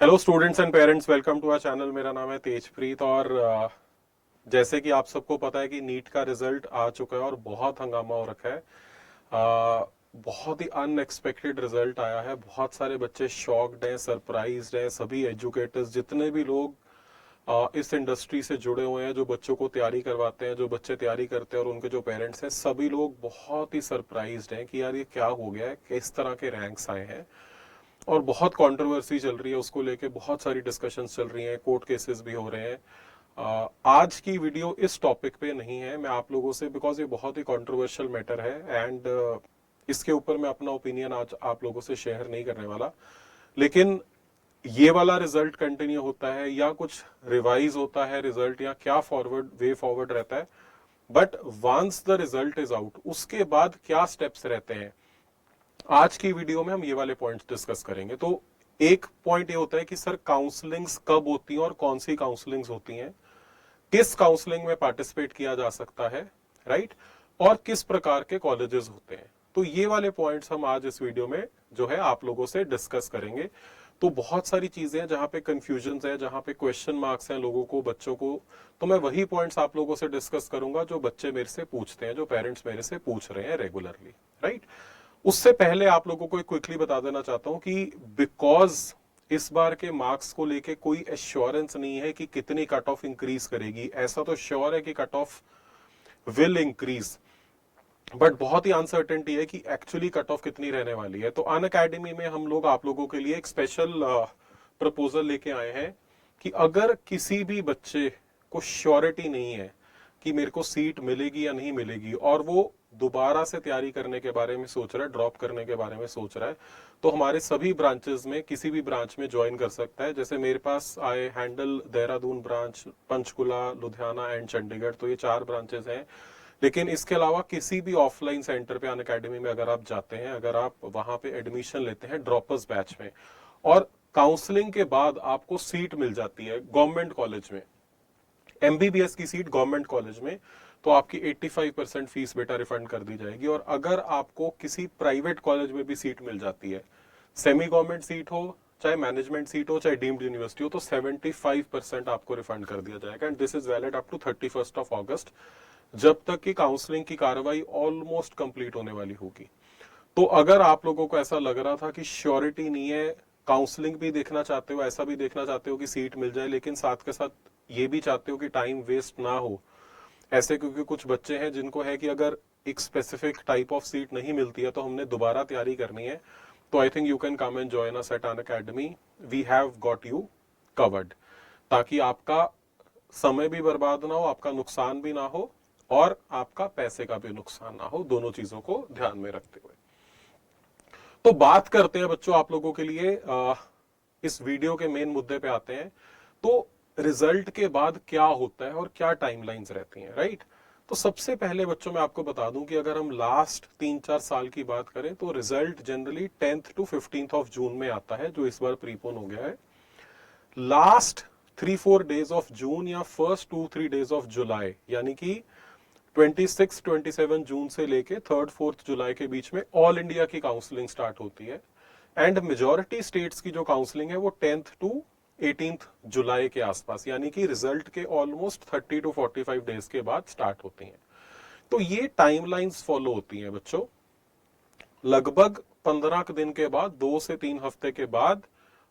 Hello students and parents, welcome to our channel. मेरा नाम है तेजप्रीत और जैसे कि आप सबको पता है कि नीट का रिजल्ट आ चुका है और बहुत हंगामा हो रखा है। बहुत ही अनएक्सपेक्टेड रिजल्ट आया है। बहुत सारे बच्चे शॉक्ड हैं, सरप्राइज्ड हैं। सभी एजुकेटर्स, जितने भी लोग इस इंडस्ट्री से जुड़े हुए हैं, जो बच्चों को तैयारी करवाते हैं, जो बच्चे तैयारी करते हैं और उनके जो पेरेंट्स हैं, सभी लोग बहुत ही सरप्राइज्ड हैं कि यार ये क्या हो गया है, किस तरह के रैंक्स आए हैं। और बहुत कंट्रोवर्सी चल रही है उसको लेके, बहुत सारी डिस्कशंस चल रही हैं, कोर्ट केसेस भी हो रहे हैं। आज की वीडियो इस टॉपिक पे नहीं है। मैं आप लोगों से, बिकॉज ये बहुत ही कंट्रोवर्शियल मैटर है एंड इसके ऊपर मैं अपना ओपिनियन आज आप लोगों से शेयर नहीं करने वाला। लेकिन ये वाला रिजल्ट कंटिन्यू होता है या कुछ रिवाइज होता है रिजल्ट, या क्या फॉरवर्ड वे फॉरवर्ड रहता है, but once the result is out, उसके बाद क्या स्टेप्स रहते हैं, आज की वीडियो में हम ये वाले पॉइंट्स डिस्कस करेंगे। तो एक पॉइंट ये होता है कि सर काउंसलिंग्स कब होती हैं और कौन सी काउंसलिंग्स होती हैं, किस काउंसलिंग में पार्टिसिपेट किया जा सकता है, राइट, और किस प्रकार के कॉलेजेस होते हैं। तो ये वाले पॉइंट्स हम आज इस वीडियो में जो है आप लोगों से डिस्कस करेंगे। तो बहुत सारी चीजें हैं जहां पे कंफ्यूजन है, जहां पे क्वेश्चन मार्क्स हैं लोगों को, बच्चों को। तो मैं वही पॉइंट्स आप लोगों से डिस्कस करूंगा जो बच्चे मेरे से पूछते हैं, जो पेरेंट्स मेरे से पूछ रहे हैं रेगुलरली, राइट। उससे पहले आप लोगों को क्विकली बता देना चाहता हूं कि बिकॉज इस बार के मार्क्स को लेके कोई एश्योरेंस नहीं है कि कितनी कट ऑफ इंक्रीज करेगी। ऐसा तो श्योर है कि cut off will increase, but बहुत ही अनसर्टेनिटी है कि एक्चुअली कट ऑफ कितनी रहने वाली है। तो अन अकेडमी में हम लोग आप लोगों के लिए एक स्पेशल प्रपोजल लेके आए हैं कि अगर किसी भी बच्चे को श्योरिटी नहीं है कि मेरे को सीट मिलेगी या नहीं मिलेगी, और वो दोबारा से तैयारी करने के बारे में सोच रहा है, ड्रॉप करने के बारे में सोच रहा है, तो हमारे सभी ब्रांचेस में किसी भी ब्रांच में ज्वाइन कर सकता है। जैसे मेरे पास I handle Dehradun branch, Panchkula, Ludhiana and Chandigarh, तो ये 4 ब्रांचेस हैं। लेकिन इसके अलावा किसी भी ऑफलाइन सेंटर पे अन अकेडमी में अगर आप जाते हैं, अगर आप वहां पे एडमिशन लेते हैं ड्रॉपर्स बैच में, और काउंसलिंग के बाद आपको सीट मिल जाती है गवर्नमेंट कॉलेज में, एमबीबीएस की सीट गवर्नमेंट कॉलेज में, तो आपकी 85% फीस बेटा रिफंड कर दी जाएगी। और अगर आपको किसी प्राइवेट कॉलेज में भी सीट मिल जाती है, सेमी गवर्नमेंट सीट हो, चाहे मैनेजमेंट सीट हो, चाहे डीम्ड यूनिवर्सिटी हो, तो 75% आपको रिफंड कर दिया जाएगा। And this is valid up to 31 of August, जब तक कि काउंसलिंग की कार्रवाई ऑलमोस्ट कंप्लीट होने वाली होगी। तो अगर आप लोगों को ऐसा लग रहा था कि श्योरिटी नहीं है, काउंसलिंग भी देखना चाहते हो, ऐसा भी देखना चाहते हो कि सीट मिल जाए, लेकिन साथ के साथ ये भी चाहते हो कि टाइम वेस्ट ना हो ऐसे, क्योंकि कुछ बच्चे हैं जिनको है कि अगर एक स्पेसिफिक टाइप ऑफ सीट नहीं मिलती है तो हमने दोबारा तैयारी करनी है, तो I think you can come and join us at Unacademy. We have got you covered, ताकि आपका समय भी बर्बाद ना हो, आपका नुकसान भी ना हो, और आपका पैसे का भी नुकसान ना हो, दोनों चीजों को ध्यान में रखते हुए। तो बात करते हैं बच्चों आप लोगों के लिए, इस वीडियो के मेन मुद्दे पे आते हैं। तो रिजल्ट के बाद क्या होता है और क्या टाइमलाइंस रहती हैं, राइट। तो सबसे पहले बच्चों मैं आपको बता दूं कि अगर हम लास्ट 3-4 साल की बात करें तो result generally 10th to 15th of June में आता है, जो इस बार प्रीपोन हो गया है। लास्ट 3-4 डेज ऑफ जून या फर्स्ट 2-3 डेज ऑफ जुलाई, यानी कि 26-27 जून से लेके 3rd-4th जुलाई के बीच में ऑल इंडिया की काउंसलिंग स्टार्ट होती है। एंड मेजॉरिटी स्टेट्स की जो काउंसलिंग है वो 10th to 18th जुलाई के आसपास, यानी कि रिजल्ट के ऑलमोस्ट 30 to 45 डेज के बाद स्टार्ट होती हैं। तो ये टाइमलाइंस फॉलो होती हैं बच्चों। लगभग 15 दिन के बाद, 2 से 3 हफ्ते के बाद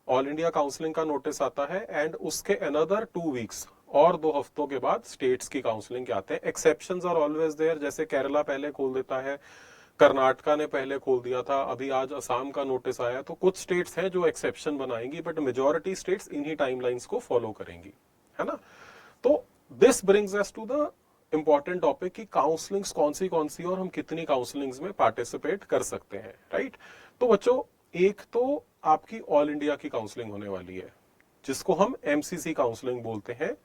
ऑल इंडिया काउंसलिंग का नोटिस आता है, एंड उसके अनदर 2 वीक्स और 2 हफ्तों के बाद स्टेट्स की काउंसलिंग के आते हैं। एक्सेप्शंस आर ऑलवेज देयर, जैसे केरला पहले खोल देता है, कर्नाटका ने पहले खोल दिया था, अभी आज असम का नोटिस आया। तो कुछ स्टेट्स हैं जो एक्सेप्शन बनाएंगी, बट मेजॉरिटी स्टेट्स इन्हीं टाइमलाइंस को फॉलो करेंगी, है ना। तो this brings us to the important topic कि काउंसलिंग्स कौन सी और हम कितनी काउंसलिंग्स में पार्टिसिपेट कर सकते हैं, राइट। तो बच्चों, एक तो आपकी ऑल इंडिया की काउंसलिंग होने वाली है, जिसको हम एमसीसी काउंसलिंग बोलते हैं,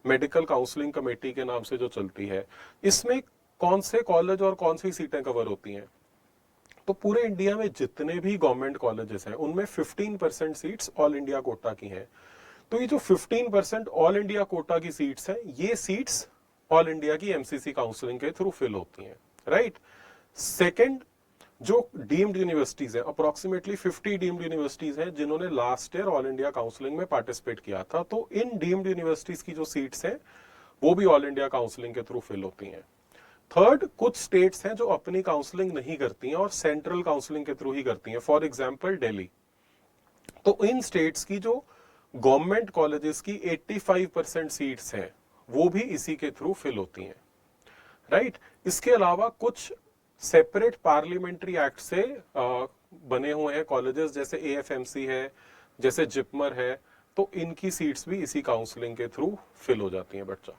मेडिकल काउंसलिंग कमेटी के नाम से जो चलती है। इसमें कौन से कॉलेज और कौन सी सीटें कवर होती हैं, तो पूरे इंडिया में जितने भी गवर्नमेंट कॉलेजेस हैं उनमें 15% सीट्स ऑल इंडिया कोटा की हैं। तो ये जो 15% ऑल इंडिया कोटा की सीट्स हैं, ये सीट्स ऑल इंडिया की एमसीसी काउंसलिंग के थ्रू फिल होती हैं, राइट। सेकंड, जो डीम्ड यूनिवर्सिटीज है, अप्रोक्सीमेटली 50 डीम्ड यूनिवर्सिटीज हैं जिन्होंने last year all India counselling में पार्टिसिपेट किया था। तो इन डीम्ड यूनिवर्सिटीज की जो सीट्स हैं वो भी ऑल इंडिया काउंसलिंग के थ्रू फिल होती हैं। थर्ड, कुछ स्टेट्स हैं जो अपनी काउंसलिंग नहीं करती हैं और सेंट्रल काउंसलिंग के थ्रू ही करती हैं, फॉर एग्जांपल दिल्ली। तो इन स्टेट्स की जो गवर्नमेंट कॉलेजेस की 85% सीट्स हैं वो भी इसी के थ्रू फिल होती हैं, राइट। इसके अलावा कुछ सेपरेट पार्लियामेंट्री एक्ट से बने हुए हैं कॉलेजेस, जैसे एएफएमसी है, जैसे जिपमर है, तो इनकी सीट्स भी इसी काउंसलिंग के थ्रू फिल हो जाती हैं बच्चा।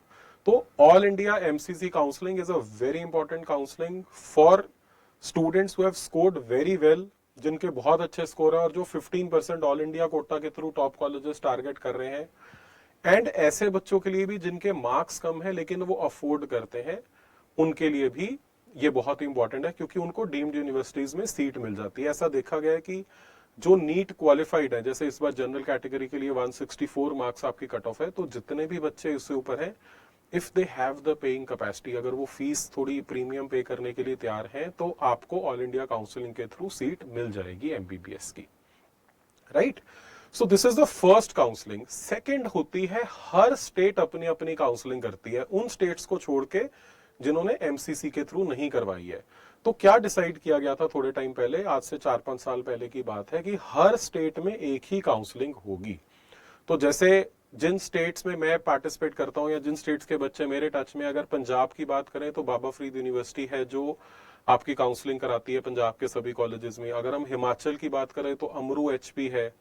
तो all India MCC counselling is a very important counselling for students who have scored very well, जिनके बहुत अच्छे स्कोर है और जो 15% ऑल इंडिया कोटा के थ्रू टॉप कॉलेजेस टारगेट कर रहे हैं, एंड ऐसे बच्चों के लिए भी जिनके मार्क्स कम है लेकिन वो अफोर्ड करते हैं, उनके लिए भी ये बहुत इंपॉर्टेंट है क्योंकि उनको डीम्ड यूनिवर्सिटीज में सीट मिल जाती है। ऐसा देखा गया है कि जो नीट क्वालिफाइड है, जैसे इस बार जनरल कैटेगरी के लिए 164 मार्क्स आपकी कट ऑफ है, तो जितने भी बच्चे इससे ऊपर हैं, if they have the paying capacity, अगर वो फीस थोड़ी प्रीमियम पे करने के लिए तैयार हैं, तो आपको ऑल इंडिया काउंसलिंग के थ्रू सीट मिल जाएगी एमबीबीएस की, right. So this is the first counselling. Second होती है, हर स्टेट अपनी अपनी काउंसलिंग करती है, उन स्टेट्स को छोड़ के जिन्होंने एमसीसी के थ्रू नहीं करवाई है। तो क्या डिसाइड किया गया था थोड़े टाइम पहले, आज से 4-5 साल पहले की बात है, कि हर स्टेट में एक ही काउंसलिंग होगी। तो जैसे जिन स्टेट्स में मैं पार्टिसिपेट करता हूं या जिन स्टेट्स के बच्चे मेरे टच में, अगर पंजाब की बात करें तो बाबा फरीद यूनिवर्सिटी है जो आपकी काउंसलिंग कराती है पंजाब के सभी कॉलेजेस में। अगर हम हिमाचल की बात करें तो अमरू एचपी है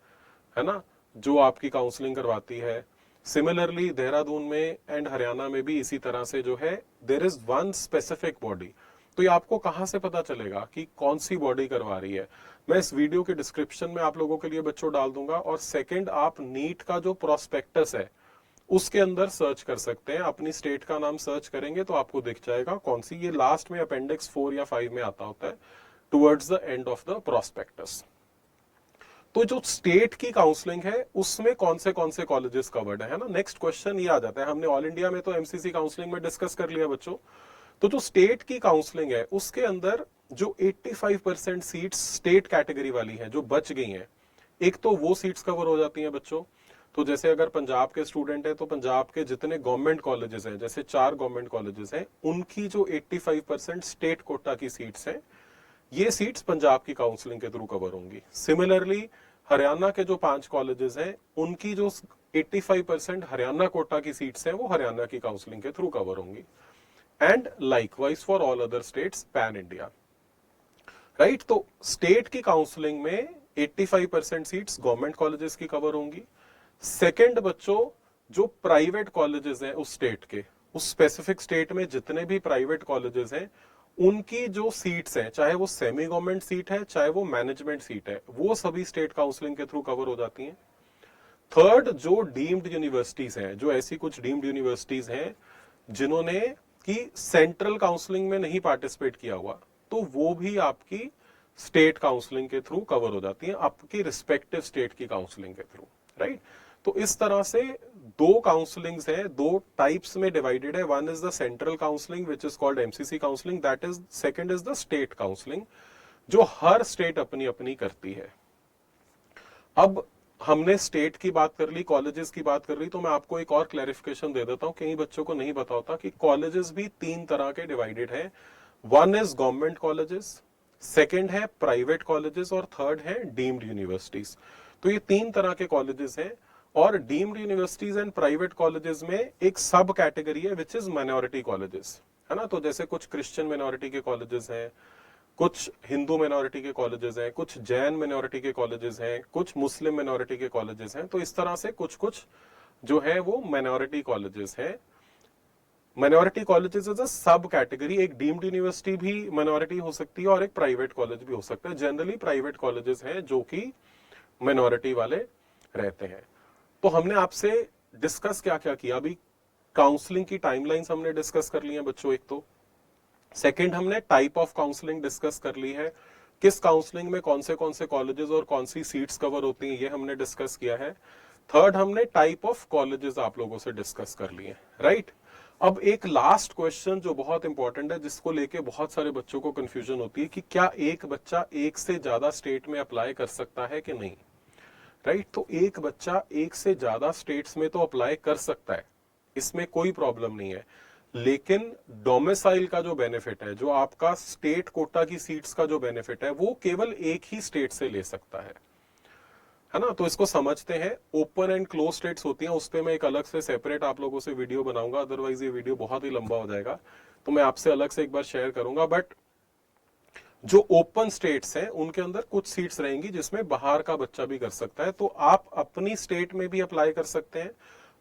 ना, जो आपकी काउंसलिंग करवाती है। सिमिलरली देहरादून में एंड हरियाणा में भी इसी तरह से जो है, there is one specific body. तो ये आपको कहां से पता चलेगा कि कौन सी बॉडी करवा रही है, मैं इस वीडियो के डिस्क्रिप्शन में आप लोगों के लिए बच्चों डाल दूंगा। और सेकंड, आप नीट का जो प्रोस्पेक्टस है उसके अंदर सर्च कर सकते हैं, अपनी स्टेट का नाम सर्च करेंगे तो आपको दिख जाएगा कौन सी, ये लास्ट में अपेंडिक्स 4 या 5 में आता होता है, towards the end of the prospectus. तो जो स्टेट की काउंसलिंग है उसमें कौन से कॉलेजेस कवर्ड है ना, नेक्स्ट क्वेश्चन ये आ जाता है। हमने ऑल इंडिया में तो एमसीसी काउंसलिंग में डिस्कस कर लिया बच्चों, तो जो स्टेट की काउंसलिंग है उसके अंदर जो 85% सीट्स स्टेट कैटेगरी वाली हैं जो बच गई हैं, एक तो वो सीट्स कवर हो जाती हैं बच्चों। तो जैसे अगर पंजाब के स्टूडेंट है तो पंजाब के जितने गवर्नमेंट कॉलेजेस हैं, जैसे 4 गवर्नमेंट कॉलेजेस हैं, उनकी जो 85% स्टेट कोटा की सीट्स हैं, ये सीट्स पंजाब की काउंसलिंग के थ्रू कवर होंगी। सिमिलरली हरियाणा के जो 5 कॉलेजेस हैं, उनकी जो 85% हरियाणा कोटा की सीट्स हैं, वो हरियाणा की काउंसलिंग के थ्रू कवर होंगी। And likewise for all other states pan India, right. तो स्टेट की काउंसलिंग में 85% सीट्स गवर्नमेंट कॉलेजेस की कवर होंगी। सेकंड बच्चों, जो प्राइवेट कॉलेजेस हैं उस स्टेट के, उस स्पेसिफिक स्टेट में जितने भी प्राइवेट कॉलेजेस हैं, उनकी जो सीट्स हैं, चाहे वो सेमी गवर्नमेंट सीट है चाहे वो मैनेजमेंट सीट है, वो सभी स्टेट काउंसलिंग के थ्रू कवर हो जाती हैं। थर्ड, जो डीम्ड यूनिवर्सिटीज हैं, जो ऐसी कुछ डीम्ड यूनिवर्सिटीज हैं जिन्होंने की सेंट्रल काउंसलिंग में नहीं पार्टिसिपेट किया हुआ, तो वो भी आपकी स्टेट काउंसलिंग के थ्रू कवर हो जाती हैं, आपकी रिस्पेक्टिव स्टेट की काउंसलिंग के थ्रू, राइट। तो इस तरह से 2 काउंसलिंग्स है, 2 टाइप्स में डिवाइडेड है। One is the central counselling which is called MCC counselling, that is second is the state counselling, जो हर स्टेट अपनी अपनी करती है। अब हमने स्टेट की बात कर ली, कॉलेजेस की बात कर ली, तो मैं आपको एक और क्लैरिफिकेशन दे देता हूं, कई बच्चों को नहीं पता होता कि कॉलेजेस भी 3 तरह के डिवाइडेड है। One is government colleges, second है प्राइवेट कॉलेजेस, और थर्ड है डीम्ड यूनिवर्सिटीज। तो ये 3 तरह के कॉलेजेस हैं। और deemed universities and private colleges में एक सब कैटेगरी है विच इज माइनॉरिटी कॉलेजेस, है ना। तो जैसे कुछ क्रिश्चियन माइनॉरिटी के कॉलेजेस हैं, कुछ हिंदू माइनॉरिटी के कॉलेजेस हैं, कुछ जैन माइनॉरिटी के कॉलेजेस हैं, कुछ मुस्लिम माइनॉरिटी के कॉलेजेस हैं। तो इस तरह से कुछ कुछ जो है वो माइनॉरिटी कॉलेजेस हैं। माइनॉरिटी कॉलेजेस इज अ सब कैटेगरी, एक डीम्ड यूनिवर्सिटी भी माइनॉरिटी हो सकती है और एक प्राइवेट कॉलेज भी हो सकता है। जनरली प्राइवेट कॉलेजेस हैं जो कि माइनॉरिटी वाले रहते हैं। तो हमने आपसे डिस्कस क्या क्या किया, अभी काउंसलिंग की टाइमलाइंस हमने डिस्कस कर ली है बच्चों, एक तो। सेकंड, हमने टाइप ऑफ काउंसलिंग डिस्कस कर ली है, किस काउंसलिंग में कौन से कॉलेजेस और कौन सी सीट्स कवर होती हैं, ये हमने डिस्कस किया है। थर्ड, हमने टाइप ऑफ कॉलेजेस आप लोगों से डिस्कस कर लिए, राइट। अब एक लास्ट क्वेश्चन जो बहुत इंपॉर्टेंट है, जिसको लेके बहुत सारे बच्चों को कंफ्यूजन होती है कि क्या एक बच्चा एक से ज्यादा स्टेट में अप्लाई कर सकता है कि नहीं, राइट? तो एक बच्चा एक से ज्यादा स्टेट्स में तो अप्लाई कर सकता है, इसमें कोई प्रॉब्लम नहीं है, लेकिन डोमिसाइल का जो बेनिफिट है, जो आपका स्टेट कोटा की सीट्स का जो बेनिफिट है, वो केवल एक ही स्टेट से ले सकता है ना? तो इसको समझते हैं। ओपन एंड क्लोज स्टेट्स होती हैं, उस पर मैं एक अलग से सेपरेट आप लोगों से वीडियो बनाऊंगा, अदरवाइज ये वीडियो बहुत ही लंबा हो जाएगा, तो मैं आपसे अलग से एक बार शेयर करूंगा। बट जो ओपन स्टेट्स हैं उनके अंदर कुछ सीट्स रहेंगी जिसमें बाहर का बच्चा भी कर सकता है, तो आप अपनी स्टेट में भी अप्लाई कर सकते हैं।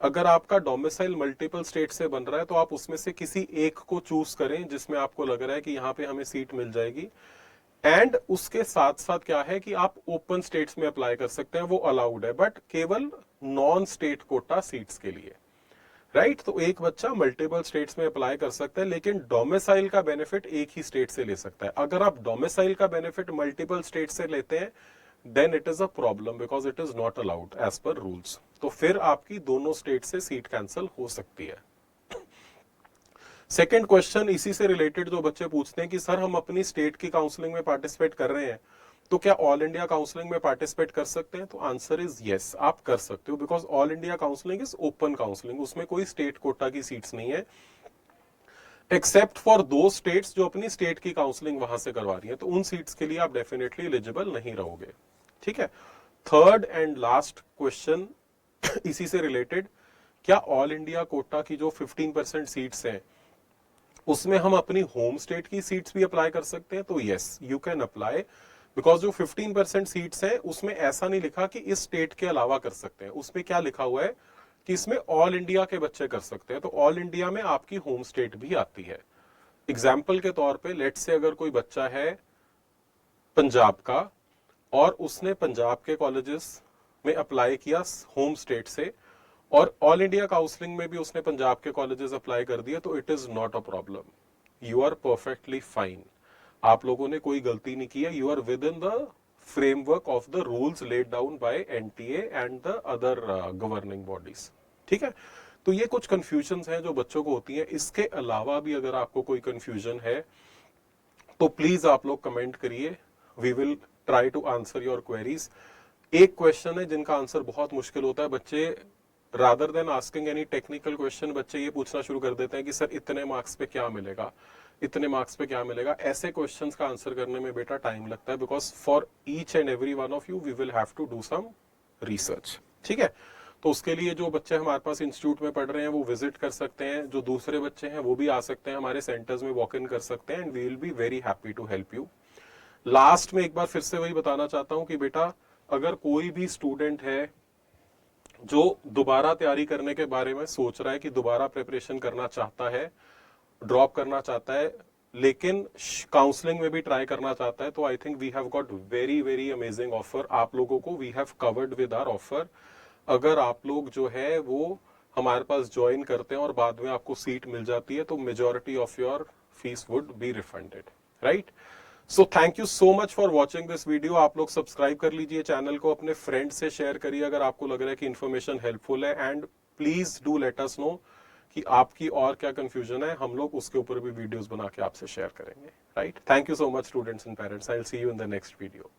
अगर आपका डोमिसाइल मल्टीपल स्टेट से बन रहा है तो आप उसमें से किसी एक को चूज करें जिसमें आपको लग रहा है कि यहाँ पे हमें सीट मिल जाएगी। एंड उसके साथ साथ क्या है कि आप ओपन स्टेट्स में अप्लाई कर सकते हैं, वो अलाउड है, बट केवल नॉन स्टेट कोटा सीट्स के लिए, राइट? तो एक बच्चा मल्टीपल स्टेट्स में अप्लाई कर सकता है, लेकिन डोमिसाइल का बेनिफिट एक ही स्टेट से ले सकता है। अगर आप डोमिसाइल का बेनिफिट मल्टीपल स्टेट से लेते हैं, then it is a problem, because it is not allowed as per rules. तो फिर आपकी दोनों स्टेट से सीट कैंसिल हो सकती है। सेकेंड क्वेश्चन इसी से रिलेटेड जो बच्चे पूछते हैं कि सर हम अपनी स्टेट की काउंसलिंग में पार्टिसिपेट कर रहे हैं, तो क्या ऑल इंडिया काउंसलिंग में पार्टिसिपेट कर सकते हैं? तो आंसर इज यस, आप कर सकते हो, because all India counselling is open counselling, उसमें कोई स्टेट कोटा की सीट्स नहीं है, एक्सेप्ट फॉर दो स्टेट्स जो अपनी स्टेट की काउंसलिंग वहां से करवा रही है, तो उन सीट्स के लिए आप डेफिनेटली एलिजिबल नहीं रहोगे, ठीक है? थर्ड एंड लास्ट क्वेश्चन इसी से रिलेटेड, क्या ऑल इंडिया कोटा की जो 15% सीट्स हैं उसमें हम अपनी होम स्टेट की सीट्स भी अप्लाई कर सकते हैं? तो yes, you can apply, because जो 15% सीट्स हैं उसमें ऐसा नहीं लिखा कि इस स्टेट के अलावा कर सकते हैं, उसमें क्या लिखा हुआ है कि इसमें ऑल इंडिया के बच्चे कर सकते हैं, तो ऑल इंडिया में आपकी होम स्टेट भी आती है। एग्जाम्पल के तौर पे लेट्स से अगर कोई बच्चा है पंजाब का और उसने पंजाब के कॉलेजेस में अप्लाई किया होम स्टेट से, और ऑल इंडिया काउंसलिंग में भी उसने पंजाब के कॉलेजेस अप्लाई कर दिए, तो it is not a problem, you are perfectly fine, आप लोगों ने कोई गलती नहीं की है, you are within the framework of the rules laid down by NTA and the other governing bodies, ठीक है? तो ये कुछ कंफ्यूजन्स हैं जो बच्चों को होती हैं। इसके अलावा भी अगर आपको कोई कंफ्यूजन है तो प्लीज आप लोग कमेंट करिए, we will try to answer your queries. एक क्वेश्चन है जिनका आंसर बहुत मुश्किल होता है, बच्चे rather than asking any technical question बच्चे ये पूछना शुरू कर देते हैं कि सर इतने मार्क्स पे क्या मिलेगा, इतने मार्क्स पे क्या मिलेगा। ऐसे क्वेश्चंस का आंसर करने में बेटा टाइम लगता है, because for each and every one of you we will have to do some research, ठीक है? तो उसके लिए जो बच्चे हमारे पास इंस्टीट्यूट में पढ़ रहे हैं वो विजिट कर सकते हैं, जो दूसरे बच्चे हैं वो भी आ सकते हैं, हमारे सेंटर्स में वॉक इन कर सकते हैं, and we will be very happy to help you. Last में एक बार फिर से वही बताना चाहता हूं कि बेटा अगर कोई भी स्टूडेंट है जो दोबारा तैयारी करने के बारे में सोच रहा है कि दोबारा प्रिपरेशन करना चाहता है, ड्रॉप करना चाहता है, लेकिन काउंसलिंग में भी ट्राई करना चाहता है, तो I think we have got very very amazing offer आप लोगों को, we have covered with our offer. अगर आप लोग जो है वो हमारे पास ज्वाइन करते हैं और बाद में आपको सीट मिल जाती है, तो majority of your fees would be refunded, right? So thank you so much for watching this video. आप लोग सब्सक्राइब कर लीजिए चैनल को, अपने फ्रेंड से शेयर करिए अगर आपको लग रहा है कि इन्फॉर्मेशन हेल्पफुल है, and please do let us know कि आपकी और क्या कंफ्यूजन है, हम लोग उसके ऊपर भी वीडियोस बना के आपसे शेयर करेंगे, right? Thank you so much students and parents, I will see you in the next video.